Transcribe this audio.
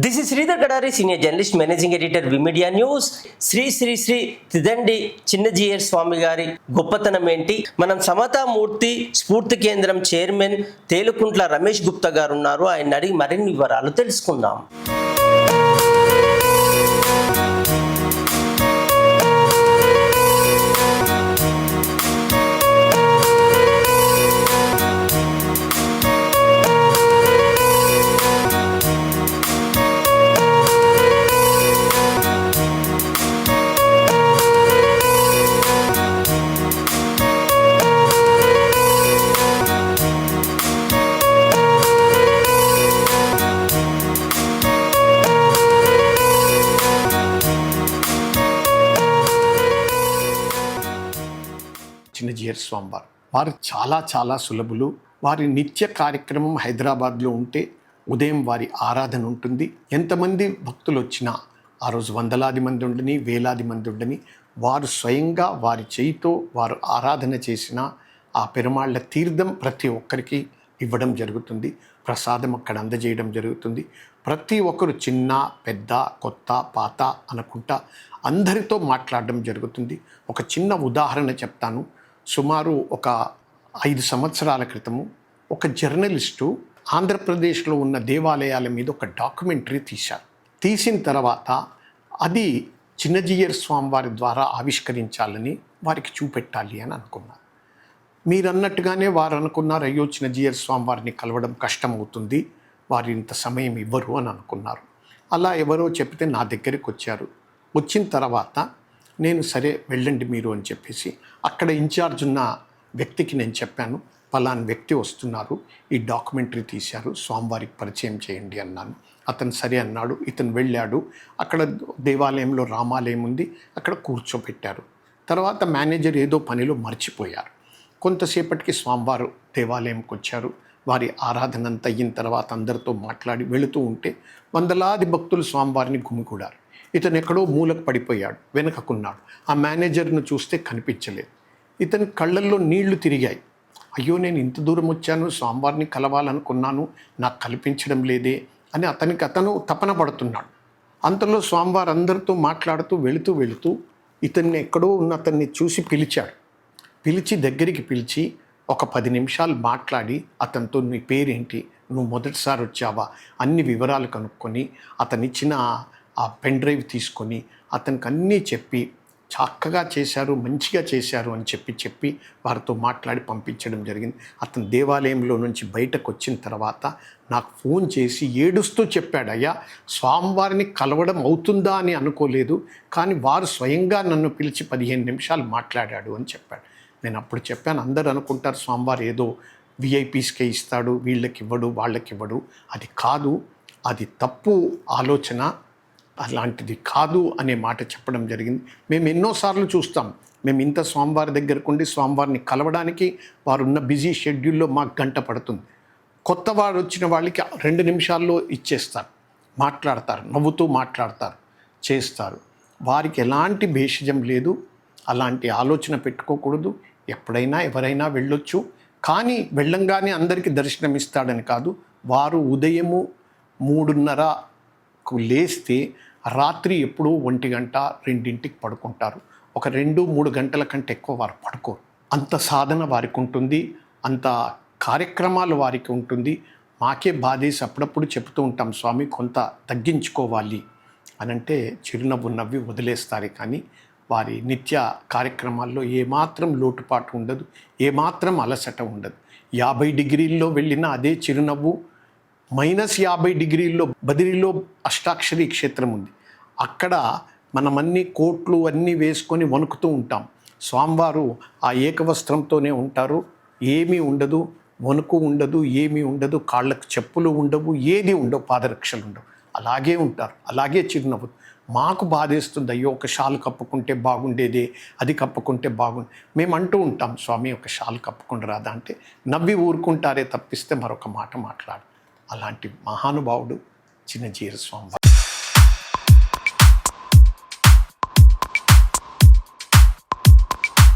This is Sridhar Kadari, Senior Journalist, Managing Editor, Vimedia News. Shri తిదండి Chinna Jeeyar స్వామి గారి గొప్పతనం ఏంటి? మనం సమతామూర్తి స్ఫూర్తి కేంద్రం చైర్మన్ తేలుకుంట్ల రమేష్ గుప్తా గారు ఉన్నారు. ఆయన అడిగి మరిన్ని వివరాలు తెలుసుకుందాం. చిన్నజీయర్ స్వామివారు వారు చాలా సులభులు. వారి నిత్య కార్యక్రమం హైదరాబాద్లో ఉంటే ఉదయం వారి ఆరాధన ఉంటుంది. ఎంతమంది భక్తులు వచ్చినా ఆ రోజు వందలాది మంది ఉండని, వేలాది మంది ఉండని, వారు స్వయంగా వారి చేయితో వారు ఆరాధన చేసిన ఆ పెరుమాళ్ల తీర్థం ప్రతి ఒక్కరికి ఇవ్వడం జరుగుతుంది. ప్రసాదం అక్కడ అందజేయడం జరుగుతుంది. ప్రతి ఒక్కరు చిన్న పెద్ద కొత్త పాత అనుకుంటా అందరితో మాట్లాడడం జరుగుతుంది. ఒక చిన్న ఉదాహరణ చెప్తాను. సుమారు ఒక 5 సంవత్సరాల క్రితము ఒక జర్నలిస్టు ఆంధ్రప్రదేశ్లో ఉన్న దేవాలయాల మీద ఒక డాక్యుమెంటరీ తీశారు. తీసిన తర్వాత అది చిన్నజీయర్ స్వామి వారి ద్వారా ఆవిష్కరించాలని వారికి చూపెట్టాలి అని అనుకున్నారు. మీరు అన్నట్టుగానే వారు అనుకున్నారు, అయ్యో చిన్నజీయర్ స్వామి వారిని కలవడం కష్టం అవుతుంది, వారు ఇంత సమయం ఇవ్వరు అని అనుకున్నారు. అలా ఎవరో చెప్తే నా దగ్గరికి వచ్చారు. వచ్చిన తర్వాత నేను సరే వెళ్ళండి మీరు అని చెప్పేసి అక్కడ ఇన్ఛార్జ్ ఉన్న వ్యక్తికి నేను చెప్పాను, పలానా వ్యక్తి వస్తున్నారు, ఈ డాక్యుమెంటరీ తీశారు, స్వామివారికి పరిచయం చేయండి అన్నాను. అతను సరే అన్నాడు. ఇతను వెళ్ళాడు. అక్కడ దేవాలయంలో రామాలయం ఉంది, అక్కడ కూర్చోబెట్టారు. తర్వాత మేనేజర్ ఏదో పనిలో మర్చిపోయారు. కొంతసేపటికి స్వామివారు దేవాలయంకి వచ్చారు. వారి ఆరాధన అంతా అయిన తర్వాత అందరితో మాట్లాడి వెళుతూ ఉంటే వందలాది భక్తులు స్వామివారిని గుమిగూడారు. ఇతను ఎక్కడో మూలకు పడిపోయాడు, వెనకకున్నాడు. ఆ మేనేజర్ను చూస్తే కనిపించలేదు. ఇతని కళ్ళల్లో నీళ్లు తిరిగాయి. అయ్యో నేను ఇంత దూరం వచ్చాను, స్వామివారిని కలవాలనుకున్నాను, నాకు కల్పించడం లేదే అని అతను తపన పడుతున్నాడు. అంతలో స్వామివారు అందరితో మాట్లాడుతూ వెళుతూ ఇతన్ని ఎక్కడో ఉన్న అతన్ని చూసి పిలిచాడు. పిలిచి దగ్గరికి పిలిచి ఒక 10 నిమిషాలు మాట్లాడి అతనితో నీ పేరేంటి, నువ్వు మొదటిసారి వచ్చావా, అన్ని వివరాలు కనుక్కొని అతనిచ్చిన ఆ పెన్ డ్రైవ్ తీసుకొని అతనికి అన్నీ చెప్పి చక్కగా చేశారు, మంచిగా చేశారు అని చెప్పి వారితో మాట్లాడి పంపించడం జరిగింది. అతను దేవాలయంలో నుంచి బయటకు వచ్చిన తర్వాత నాకు ఫోన్ చేసి ఏడుస్తూ చెప్పాడు, అయ్యా స్వామివారిని కలవడం అవుతుందా అని అనుకోలేదు, కానీ వారు స్వయంగా నన్ను పిలిచి 15 నిమిషాలు మాట్లాడాడు అని చెప్పాడు. నేను అప్పుడు చెప్పాను, అందరూ అనుకుంటారు స్వామివారు ఏదో విఐపీస్కే ఇస్తాడు, వీళ్ళకి ఇవ్వడు వాళ్ళకి ఇవ్వడు. అది కాదు, అది తప్పు ఆలోచన, అలాంటిది కాదు అనే మాట చెప్పడం జరిగింది. మేము ఎన్నోసార్లు చూస్తాం, మేము ఇంత స్వామివారి దగ్గరకు ఉండి స్వామివారిని కలవడానికి వారున్న బిజీ షెడ్యూల్లో మాకు గంట పడుతుంది. కొత్త వారు వచ్చిన వాళ్ళకి 2 నిమిషాల్లో ఇచ్చేస్తారు, మాట్లాడతారు, నవ్వుతూ మాట్లాడతారు, చేస్తారు. వారికి ఎలాంటి భేషజం లేదు, అలాంటి ఆలోచన పెట్టుకోకూడదు. ఎప్పుడైనా ఎవరైనా వెళ్ళొచ్చు, కానీ వెళ్ళంగానే అందరికీ దర్శనం ఇస్తాడని కాదు. వారు ఉదయము 3:30కు లేస్తే రాత్రి ఎప్పుడూ 1 గంట 2ంటికి పడుకుంటారు. ఒక 2-3 గంటల కంటే ఎక్కువ వారు పడుకోరు. అంత సాధన వారికి ఉంటుంది, అంత కార్యక్రమాలు వారికి ఉంటుంది. మాకే బాధేసి అప్పుడప్పుడు చెప్తూ ఉంటాం, స్వామి కొంత తగ్గించుకోవాలి అని. అంటే చిరునవ్వు నవ్వి వదిలేస్తారు, కానీ వారి నిత్య కార్యక్రమాల్లో ఏమాత్రం లోటుపాటు ఉండదు, ఏమాత్రం అలసట ఉండదు. 50 డిగ్రీల్లో వెళ్ళిన అదే చిరునవ్వు, -50 డిగ్రీల్లో బదిరీలో అష్టాక్షరి క్షేత్రం ఉంది, అక్కడ మనమన్నీ కోట్లు అన్నీ వేసుకొని వణుకుతూ ఉంటాం. స్వామివారు ఆ ఏకవస్త్రంతోనే ఉంటారు, ఏమీ ఉండదు, వణుకు ఉండదు, ఏమీ ఉండదు, కాళ్ళకు చెప్పులు ఉండవు, ఏది ఉండవు, పాదరక్షలు ఉండవు, అలాగే ఉంటారు, అలాగే చిరునవ్వు. మాకు బాధేస్తుంది, అయ్యో ఒక షాలు కప్పుకుంటే బాగుండేదే, అది కప్పుకుంటే బాగుండే. మేము అంటూ ఉంటాం, స్వామి ఒక షాలు కప్పుకుంటూ రాదా అంటే నవ్వి ఊరుకుంటారే తప్పిస్తే మరొక మాట మాట్లాడు. అలాంటి మహానుభావుడు చిన్నజీయర్ స్వామి.